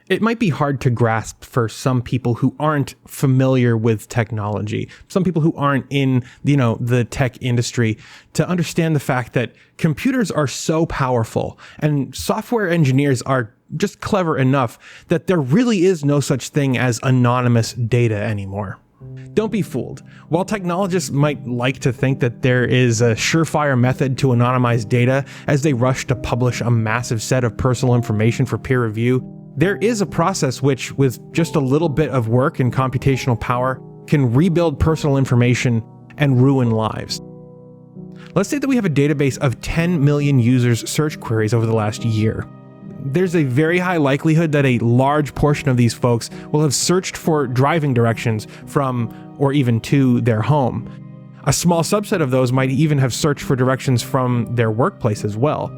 It might be hard to grasp for some people who aren't familiar with technology, some people who aren't in, the tech industry, to understand the fact that computers are so powerful and software engineers are just clever enough that there really is no such thing as anonymous data anymore. Don't be fooled. While technologists might like to think that there is a surefire method to anonymize data as they rush to publish a massive set of personal information for peer review, there is a process which, with just a little bit of work and computational power, can rebuild personal information and ruin lives. Let's say that we have a database of 10 million users' search queries over the last year. There's a very high likelihood that a large portion of these folks will have searched for driving directions from or even to their home. A small subset of those might even have searched for directions from their workplace as well.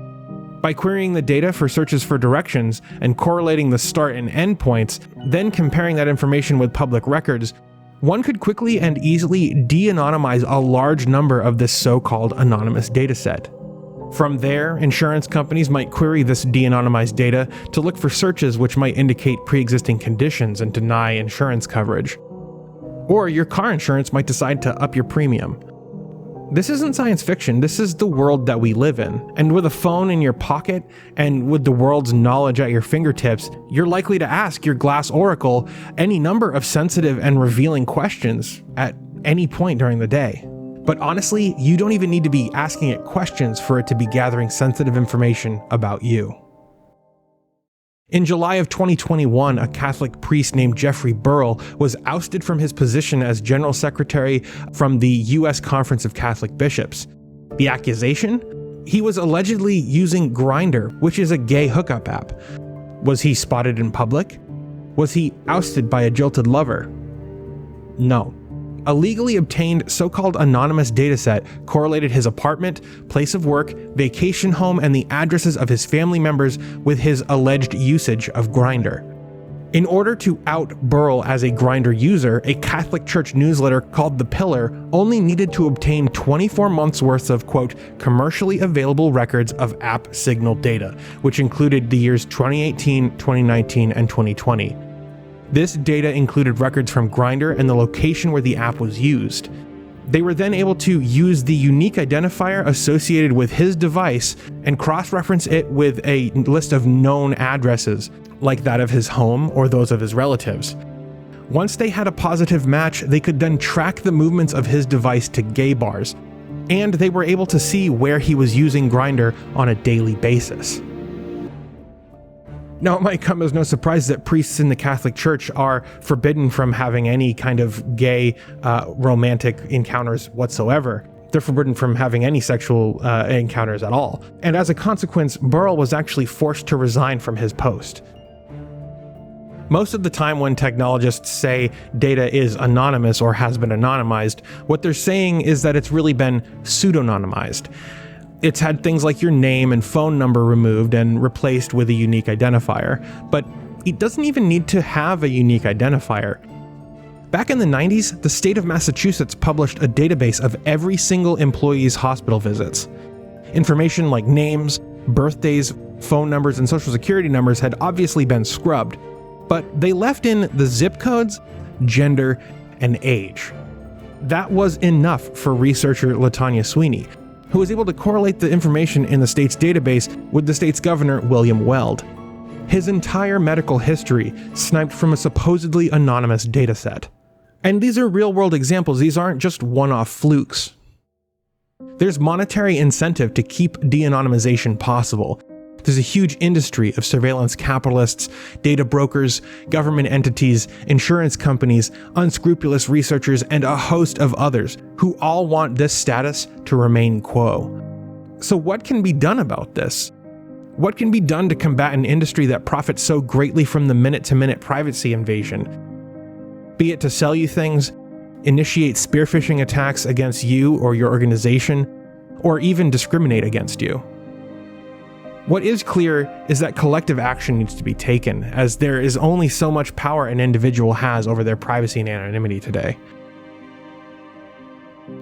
By querying the data for searches for directions and correlating the start and end points, then comparing that information with public records, one could quickly and easily de-anonymize a large number of this so-called anonymous dataset. From there, insurance companies might query this de-anonymized data to look for searches which might indicate pre-existing conditions and deny insurance coverage. Or your car insurance might decide to up your premium. This isn't science fiction, this is the world that we live in. And with a phone in your pocket, and with the world's knowledge at your fingertips, you're likely to ask your glass oracle any number of sensitive and revealing questions at any point during the day. But honestly, you don't even need to be asking it questions for it to be gathering sensitive information about you. In July of 2021, a Catholic priest named Jeffrey Burrell was ousted from his position as General Secretary from the U.S. Conference of Catholic Bishops. The accusation? He was allegedly using Grindr, which is a gay hookup app. Was he spotted in public? Was he ousted by a jilted lover? No. A legally obtained so-called anonymous dataset correlated his apartment, place of work, vacation home, and the addresses of his family members with his alleged usage of Grindr. In order to out Burrell as a Grindr user, a Catholic Church newsletter called The Pillar only needed to obtain 24 months worth of, quote, commercially available records of app signal data, which included the years 2018, 2019, and 2020. This data included records from Grindr and the location where the app was used. They were then able to use the unique identifier associated with his device and cross-reference it with a list of known addresses, like that of his home or those of his relatives. Once they had a positive match, they could then track the movements of his device to gay bars, and they were able to see where he was using Grindr on a daily basis. Now, it might come as no surprise that priests in the Catholic Church are forbidden from having any kind of gay romantic encounters whatsoever. They're forbidden from having any sexual encounters at all. And as a consequence, Burrell was actually forced to resign from his post. Most of the time when technologists say data is anonymous or has been anonymized, what they're saying is that it's really been pseudonymized. It's had things like your name and phone number removed and replaced with a unique identifier, but it doesn't even need to have a unique identifier. Back in the 90s, the state of Massachusetts published a database of every single employee's hospital visits. Information like names, birthdays, phone numbers, and social security numbers had obviously been scrubbed, but they left in the zip codes, gender, and age. That was enough for researcher LaTanya Sweeney, who was able to correlate the information in the state's database with the state's governor, William Weld. His entire medical history sniped from a supposedly anonymous dataset. And these are real-world examples, these aren't just one-off flukes. There's monetary incentive to keep de-anonymization possible. There's a huge industry of surveillance capitalists, data brokers, government entities, insurance companies, unscrupulous researchers, and a host of others who all want this status to remain quo. So what can be done about this? What can be done to combat an industry that profits so greatly from the minute-to-minute privacy invasion? Be it to sell you things, initiate spear phishing attacks against you or your organization, or even discriminate against you. What is clear is that collective action needs to be taken, as there is only so much power an individual has over their privacy and anonymity today.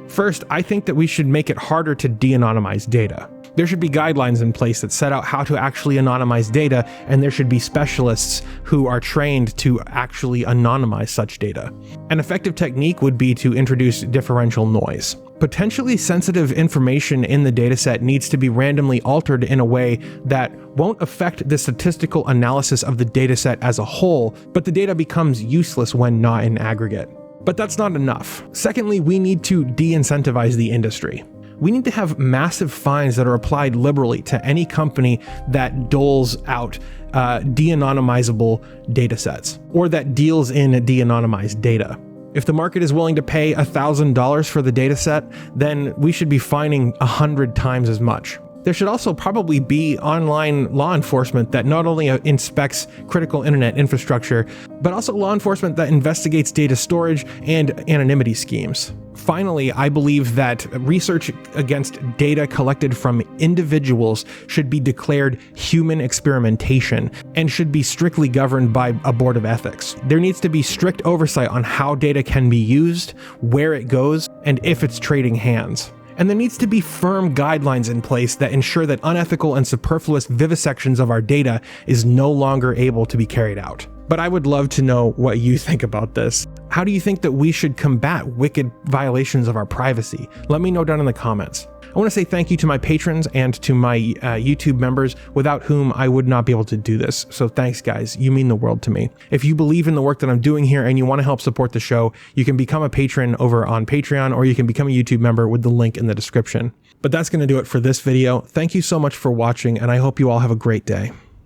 First, I think that we should make it harder to de-anonymize data. There should be guidelines in place that set out how to actually anonymize data, and there should be specialists who are trained to actually anonymize such data. An effective technique would be to introduce differential noise. Potentially sensitive information in the dataset needs to be randomly altered in a way that won't affect the statistical analysis of the dataset as a whole, but the data becomes useless when not in aggregate. But that's not enough. Secondly, we need to de-incentivize the industry. We need to have massive fines that are applied liberally to any company that doles out de-anonymizable datasets, or that deals in de-anonymized data. If the market is willing to pay $1,000 for the dataset, then we should be fining 100 times as much. There should also probably be online law enforcement that not only inspects critical internet infrastructure, but also law enforcement that investigates data storage and anonymity schemes. Finally, I believe that research against data collected from individuals should be declared human experimentation and should be strictly governed by a board of ethics. There needs to be strict oversight on how data can be used, where it goes, and if it's trading hands. And there needs to be firm guidelines in place that ensure that unethical and superfluous vivisections of our data is no longer able to be carried out. But I would love to know what you think about this. How do you think that we should combat wicked violations of our privacy? Let me know down in the comments. I want to say thank you to my patrons and to my YouTube members, without whom I would not be able to do this. So thanks, guys. You mean the world to me. If you believe in the work that I'm doing here and you want to help support the show, you can become a patron over on Patreon, or you can become a YouTube member with the link in the description. But that's going to do it for this video. Thank you so much for watching, and I hope you all have a great day.